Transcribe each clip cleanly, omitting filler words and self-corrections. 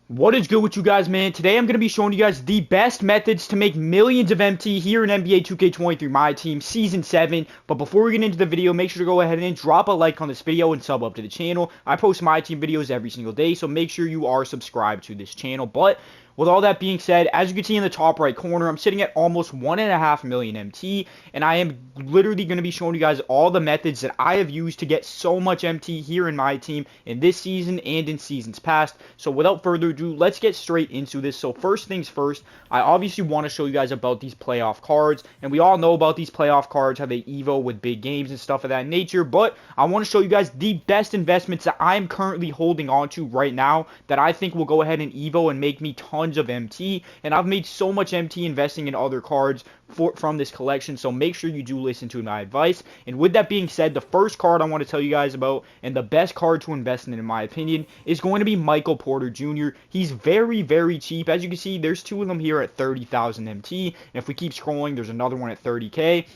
What is good with you guys, man? Today I'm going to be showing you guys the best methods to make millions of MT here in NBA 2K23 My Team Season 7. But before we get into the video, make sure to go ahead and drop a like on this video and sub up to the channel. I post My Team videos every single day, so make sure you are subscribed to this channel. But with all that being said, as you can see in the top right corner, I'm sitting at almost 1.5 million MT, and I am literally going to be showing you guys all the methods that I have used to get so much MT here in My Team in this season and in seasons past. So without further ado, let's get straight into this. So first things first, I obviously want to show you guys about these playoff cards, and we all know about these playoff cards, how they evo with big games and stuff of that nature, but I want to show you guys the best investments that I'm currently holding on to right now that I think will go ahead and evo and make me tons of MT, and I've made so much MT investing in other cards from this collection, so make sure you do listen to my advice. And with that being said, the first card I want to tell you guys about, and the best card to invest in my opinion, is going to be Michael Porter Jr. He's very, very cheap. As you can see, there's two of them here at 30,000 MT, and if we keep scrolling, there's another one at 30k.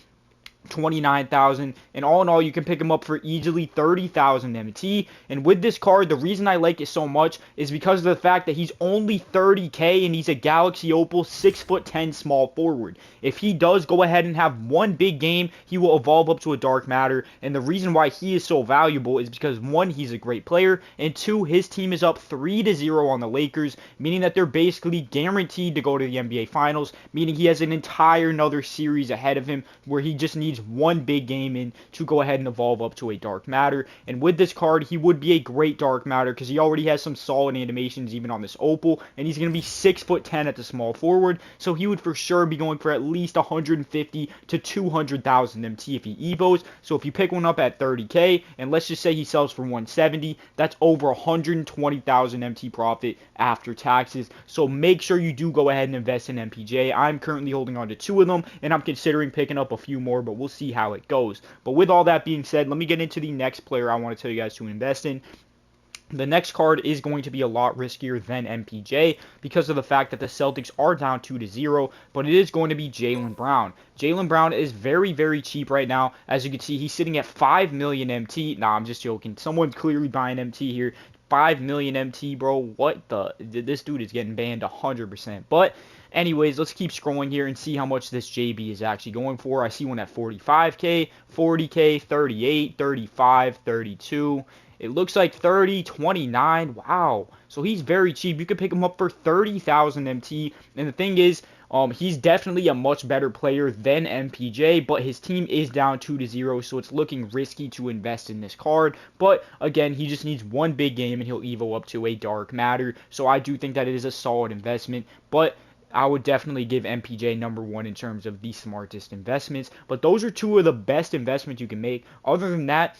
29,000, and all in all you can pick him up for easily 30,000 MT. And with this card, the reason I like it so much is because of the fact that he's only 30k and he's a Galaxy Opal 6'10" small forward. If he does go ahead and have one big game, he will evolve up to a Dark Matter, and the reason why he is so valuable is because one, he's a great player, and two, his team is up 3-0 on the Lakers, meaning that they're basically guaranteed to go to the NBA Finals, meaning he has an entire another series ahead of him where he just needs one big game in to go ahead and evolve up to a Dark Matter. And with this card, he would be a great Dark Matter because he already has some solid animations even on this Opal, and he's going to be 6'10" at the small forward, so he would for sure be going for at least 150 to 200,000 MT if he evos. So if you pick one up at 30k, and let's just say he sells for 170, that's over 120,000 MT profit after taxes. So make sure you do go ahead and invest in MPJ. I'm currently holding on to two of them, and I'm considering picking up a few more, but we'll see how it goes. But with all that being said, let me get into the next player I want to tell you guys to invest in. The next card is going to be a lot riskier than MPJ because of the fact that the Celtics are down 2-0, but it is going to be Jaylen Brown. Jaylen Brown is very, very cheap right now. As you can see, he's sitting at 5 million MT. Nah, I'm just joking. Someone's clearly buying MT here. 5 million MT, bro. What the? This dude is getting banned 100%. But anyways, let's keep scrolling here and see how much this JB is actually going for. I see one at 45k, 40k, 38, 35, 32. It looks like 30, 29. Wow. So he's very cheap. You could pick him up for 30,000 MT. And the thing is, he's definitely a much better player than MPJ, but his team is down 2-0, so it's looking risky to invest in this card. But again, he just needs one big game and he'll evo up to a Dark Matter. So I do think that it is a solid investment, but I would definitely give MPJ #1 in terms of the smartest investments. But those are two of the best investments you can make. Other than that,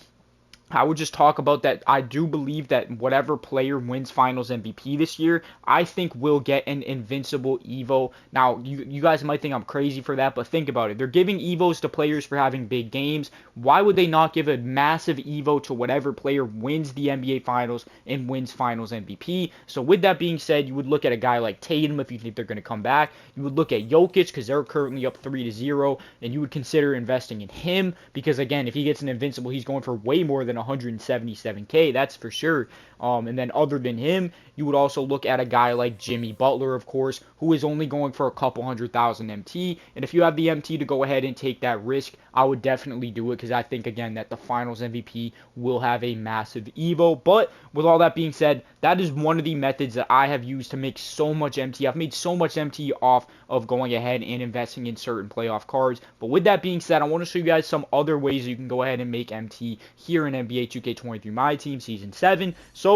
I would just talk about that I do believe that whatever player wins Finals MVP this year, I think will get an invincible Evo. Now, you guys might think I'm crazy for that, but think about it. They're giving Evos to players for having big games. Why would they not give a massive Evo to whatever player wins the NBA Finals and wins Finals MVP? So with that being said, you would look at a guy like Tatum if you think they're going to come back. You would look at Jokic because they're currently up 3-0, and you would consider investing in him because, again, if he gets an invincible, he's going for way more than 177k, that's for sure. And then other than him, you would also look at a guy like Jimmy Butler, of course, who is only going for a couple 100,000 MT. And if you have the MT to go ahead and take that risk, I would definitely do it because I think, again, that the Finals MVP will have a massive Evo. But with all that being said, that is one of the methods that I have used to make so much MT. I've made so much MT off of going ahead and investing in certain playoff cards. But with that being said, I want to show you guys some other ways you can go ahead and make MT here in NBA 2K23 My Team Season 7. So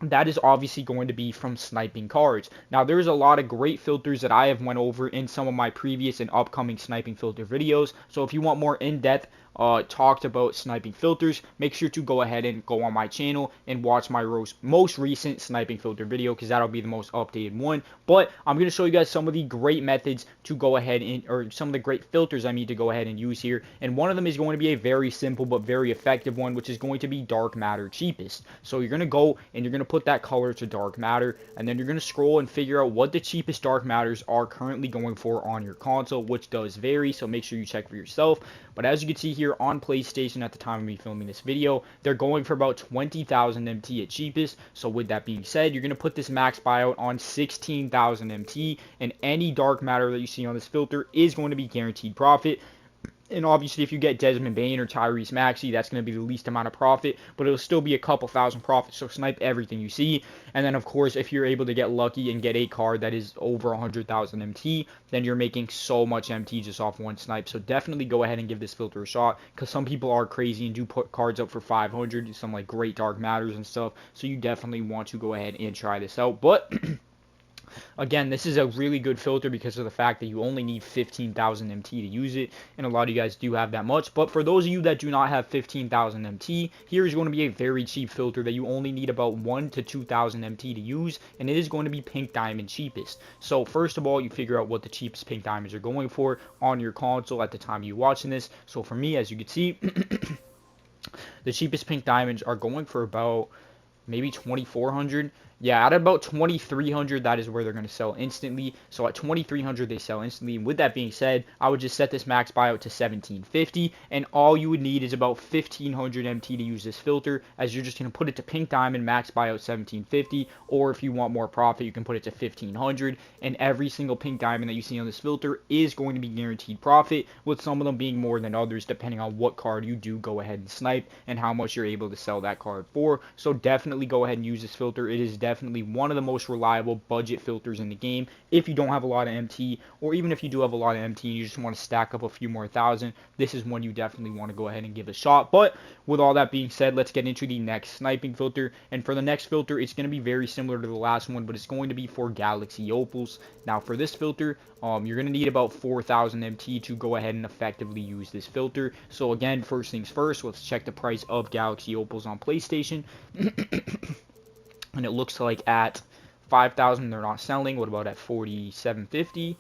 that is obviously going to be from sniping cards. Now, there's a lot of great filters that I have went over in some of my previous and upcoming sniping filter videos. So if you want more in-depth talked about sniping filters, make sure to go ahead and go on my channel and watch my most recent sniping filter video because that'll be the most updated one. But I'm going to show you guys some of the great methods to go ahead and, or some of the great filters I need to go ahead and use here. And one of them is going to be a very simple but very effective one, which is going to be Dark Matter cheapest. So you're going to go and you're going to put that color to Dark Matter, and then you're going to scroll and figure out what the cheapest Dark Matters are currently going for on your console, which does vary, so make sure you check for yourself. But as you can see here, here on PlayStation at the time of me filming this video, they're going for about 20,000 MT at cheapest. So with that being said, you're going to put this max buyout on 16,000 MT, and any dark matter that you see on this filter is going to be guaranteed profit. And obviously, if you get Desmond Bain or Tyrese Maxey, that's going to be the least amount of profit, but it'll still be a couple thousand profit. So snipe everything you see. And then, of course, if you're able to get lucky and get a card that is over 100,000 MT, then you're making so much MT just off one snipe. So definitely go ahead and give this filter a shot, because some people are crazy and do put cards up for 500, some like great dark matters and stuff. So you definitely want to go ahead and try this out. But again, this is a really good filter because of the fact that you only need 15,000 MT to use it, and a lot of you guys do have that much. But for those of you that do not have 15,000 MT, here is going to be a very cheap filter that you only need about 1 to 2,000 MT to use, and it is going to be Pink Diamond cheapest. So first of all, you figure out what the cheapest Pink Diamonds are going for on your console at the time you're watching this. So for me, as you can see, the cheapest Pink Diamonds are going for about maybe 2,400. Yeah, at about 2,300, that is where they're going to sell instantly. So at 2,300, they sell instantly. And with that being said, I would just set this max buyout to 1,750, and all you would need is about 1,500 MT to use this filter, as you're just going to put it to Pink Diamond, max buyout 1,750, or if you want more profit, you can put it to 1,500, and every single Pink Diamond that you see on this filter is going to be guaranteed profit, with some of them being more than others, depending on what card you do go ahead and snipe, and how much you're able to sell that card for. So definitely go ahead and use this filter. It is definitely one of the most reliable budget filters in the game if you don't have a lot of MT, or even if you do have a lot of MT and you just want to stack up a few more thousand. This is one you definitely want to go ahead and give a shot. But with all that being said, let's get into the next sniping filter. And for the next filter, it's going to be very similar to the last one, but it's going to be for Galaxy Opals. Now for this filter, you're going to need about 4,000 MT to go ahead and effectively use this filter. So again, first things first, let's check the price of Galaxy Opals on PlayStation. And it looks like at 5,000 they're not selling. What about at 4,750?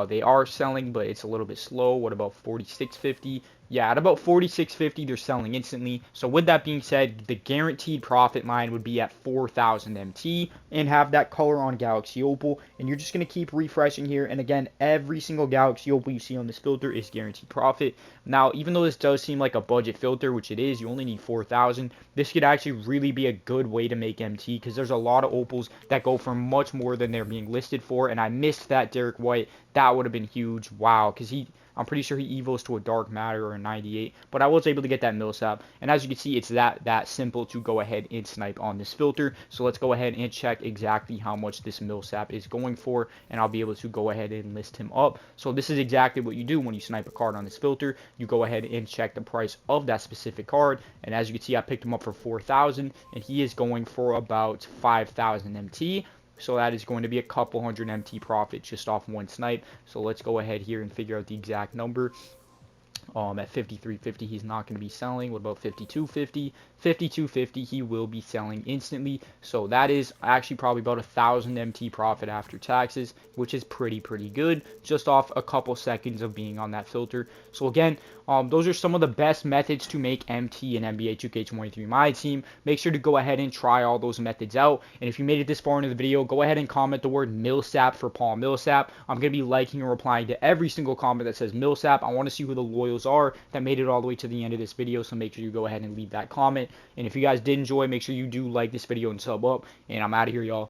They are selling, but it's a little bit slow. What about 4,650? Yeah, at about 4,650 they're selling instantly. So with that being said, the guaranteed profit line would be at 4,000 MT, and have that color on Galaxy Opal. And you're just going to keep refreshing here, and again, every single Galaxy Opal you see on this filter is guaranteed profit. Now, even though this does seem like a budget filter, which it is, you only need 4,000, this could actually really be a good way to make MT, because there's a lot of Opals that go for much more than they're being listed for. And I missed that Derek White. That would have been huge. Wow, because I'm pretty sure he evos to a dark matter or a 98, but I was able to get that Millsap. And as you can see, it's that simple to go ahead and snipe on this filter. So let's go ahead and check exactly how much this Millsap is going for, and I'll be able to go ahead and list him up. So this is exactly what you do when you snipe a card on this filter. You go ahead and check the price of that specific card, and as you can see, I picked him up for 4,000, and he is going for about 5,000 MT. So that is going to be a couple hundred MT profit just off one snipe. So let's go ahead here and figure out the exact number. At 53.50 he's not going to be selling. What about 52.50? 52.50 he will be selling instantly. So that is actually probably about 1,000 MT profit after taxes, which is pretty good just off a couple seconds of being on that filter. So again, those are some of the best methods to make MT in NBA 2K23 My Team. Make sure to go ahead and try all those methods out. And if you made it this far into the video, go ahead and comment the word Millsap for Paul Millsap. I'm going to be liking and replying to every single comment that says Millsap. I want to see who the loyals are that made it all the way to the end of this video, so make sure you go ahead and leave that comment. And if you guys did enjoy, make sure you do like this video and sub up, and I'm out of here, y'all.